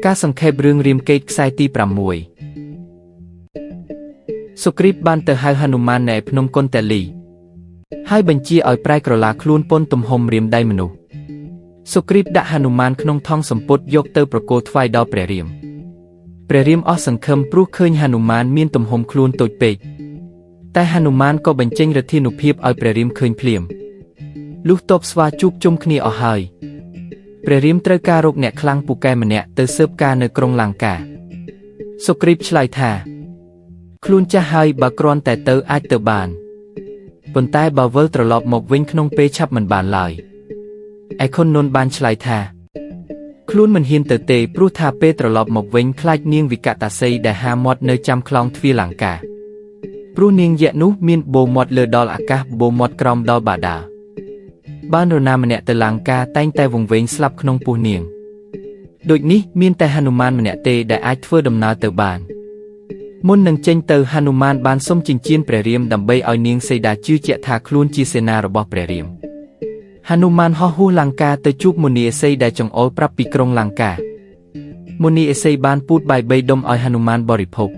ការសង្ខេបរឿងរាមកេរ្តិ៍ខ្សែទី6សុគ្រីពបានទៅហៅហនុមាននៅភ្នំកុន្ទលីហើយបញ្ជាឲ្យប្រែក្រឡាខ្លួនពន់ទំហំរាមដៃមនុស្សសុគ្រីពដាក់ហនុមានក្នុងថង់សម្ពុតយកទៅប្រគល់ថ្វាយដល់ព្រះរាមអស់សង្ឃឹមព្រោះឃើញហនុមានមានទំហំខ្លួនតូចពេកតែហនុមានក៏បញ្ចេញឫទ្ធានុភាពឲ្យព្រះរាមឃើញភ្លាមលុះទ័ពស្វាជួបជុំគ្នាអស់ហើយព្រះរាមត្រូវការរកអ្នកខ្លាំងពូកែម្នាក់ទៅស៊ើបការនៅក្រុងលង្កាសុគ្រីពឆ្លើយថាខ្លួនចាស់ហើយបើគ្រាន់តែទៅអាចទៅបានប៉ុន្តែបើវិលត្រឡប់មកវិញក្នុងពេលឆាប់មិនបានឡើយឯខុននន្ទបានឆ្លើយថាខ្លួនមិនហ៊ានទៅទេព្រោះថាពេលត្រឡប់មកវិញខ្លាចនាងវិកតាសីដែលហាមាត់នៅចាំខ្លោងទ្វារលង្កាព្រោះនាងយក្សនោះមានបូមាត់លើដល់អាកាសបូមាត់ក្រោមដល់បាតាបាននរណាម្នាក់ទៅលង្កាតែងតែវង្វេងស្លាប់ក្នុងពោះនាងដូចនេះមានតែហនុមានម្នាក់ទេដែលអាចធ្វើដំណើរទៅបានមុននឹងចេញទៅហនុមានបានសុំចិញ្ចៀនព្រះរាមដើម្បីឲ្យនាងសីតាជឿជាក់ថាខ្លួនជាសេនារបស់ព្រះរាមហនុមានហោះហួសលង្កាទៅជួបមុនីឥសីដែលចង្អុលប្រាប់ពីក្រុងលង្កាមុនីឥសីបានពូតបាយ3ដុំឲ្យហនុមានបរិភោគ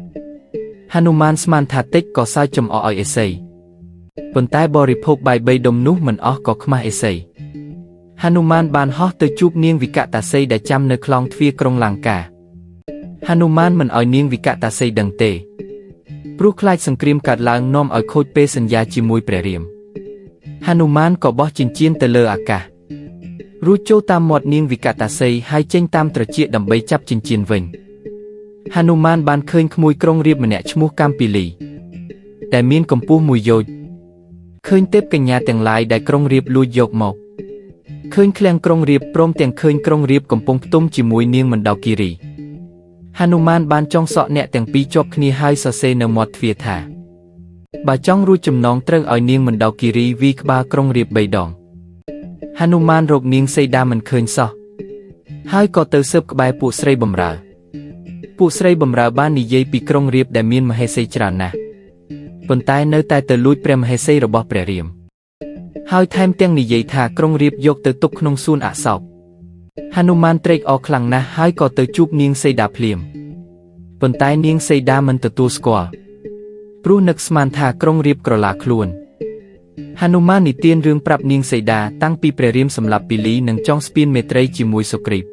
ហនុមានស្មានថាតិចក៏សើចចំអកឲ្យឥសីប៉ុន្តែបរិភោគបាយ3ដុំនោះមិនអស់ក៏ខ្មាស់ឥសីហនុមានបានហោះទៅជួបនាងវិកតាសីដែលចាំនៅខ្លោងទ្វារក្រុងលង្កាហនុមានមិនឲ្យនាងវិកតាសីដឹងទេព្រោះខ្លាចសង្គ្រាមកើតឡើងនាំឲ្យខូចពេលសន្យាជាមួយព្រះរាមហនុមានក៏បោះចិញ្ចៀនទៅលើអាកាសរួចចូលតាមមាត់នាងវិកតាសីហើយចេញតាមត្រចៀកដើម្បីចាប់ចិញ្ចៀនវិញហនុមានបានឃើញក្មួយក្រុងរាពណ៍ម្នាក់ឈ្មោះកម្ពីលីដែលមានកម្ពស់1យោជន៍ឃើញទេពកញ្ញាទាំងឡាយដែលក្រុងរាពណ៍លួចយកមកឃើញឃ្លាំងក្រុងរាពណ៍ព្រមទាំងឃើញក្រុងរាពណ៍កំពុងផ្ទុំជាមួយនាងមណ្ដោគិរីហនុមានបានចងសក់អ្នកទាំងពីរជាប់គ្នាហើយសរសេរនៅមាត់ទ្វារថាបើចង់រួចចំណងត្រូវឲ្យនាងមណ្ដោគិរីវាយក្បាលក្រុងរាពណ៍3ដងហនុមានរកនាងសីតាមិនឃើញសោះហើយក៏ទៅស៊ើបក្បែរពួកស្រីបម្រើបាននិយាយពីក្រុងរាពណ៍ដែលមានមហេសីច្រើនណាស់ប៉ុន្តែនៅតែទៅលួចព្រះមហេសីរបស់ព្រះរាមហើយថែមទាំងនិយាយថាក្រុងរាពណ៍យកទៅទុកក្នុងសួនអសោកហនុមានត្រេកអរខ្លាំងណាស់ហើយក៏ទៅជួបនាងសីតាភ្លាមប៉ុន្តែនាងសីតាមិនទទួលស្គាល់ព្រោះនឹកស្មានថាក្រុងរាពណ៍ក្រឡាខ្លួនហនុមាននិទានរឿងប្រាប់នាងសីតាតាំងពីព្រះរាមសម្លាប់ពីលីនិងចងស្ពានមេត្រីជាមួយសុគ្រីព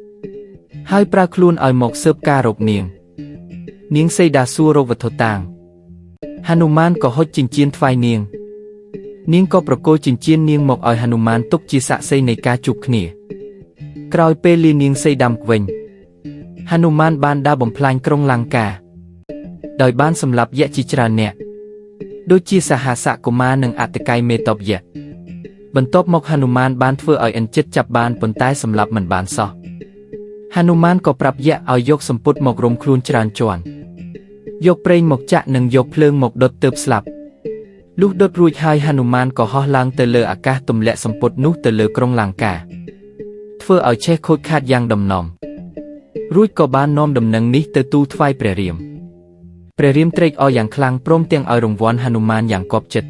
ហើយប្រើខ្លួនឲ្យមកស៊ើបការរកនាងសីតាសួររកវត្ថុតាងហនុមានក៏ហុចចិញ្ចៀនថ្វាយនាងក៏ប្រគល់ចិញ្ចៀននាងមកឲ្យហនុមានទុកជាសាក្សីនៃការជួបគ្នាក្រោយពេលលានាងសីតាវិញហនុមានបានដើរបំផ្លាញក្រុងលង្កាដោយបានសម្លាប់យក្សជាច្រើននាក់ដូចជាសហសកុមារនិងអតិកៃមេតបយក្សបន្ទាប់មកហនុមានបានធ្វើឲ្យអិនជិតចាប់បានប៉ុន្តែសម្លាប់មិនបានសោះហនុមានក៏ប្រាប់យក្សឲ្យយកសម្ពុតមករុំខ្លួនច្រើនជាន់យកប្រេងមកចាក់និងយកភ្លើងមកដុតទើបស្លាប់លុះដុតរួចហើយហនុមានក៏ហោះឡើងទៅលើអាកាសទម្លាក់សម្ពុតនោះទៅលើក្រុងលង្កាធ្វើឲ្យឆេះខូចខាតយ៉ាងដំណំរួចក៏បាននាំដំណឹងនេះទៅទូលថ្វាយព្រះរាមត្រេកអរយ៉ាងខ្លាំងព្រមទាំងឲ្យរង្វាន់ហនុមានយ៉ាងគាប់ចិត្ត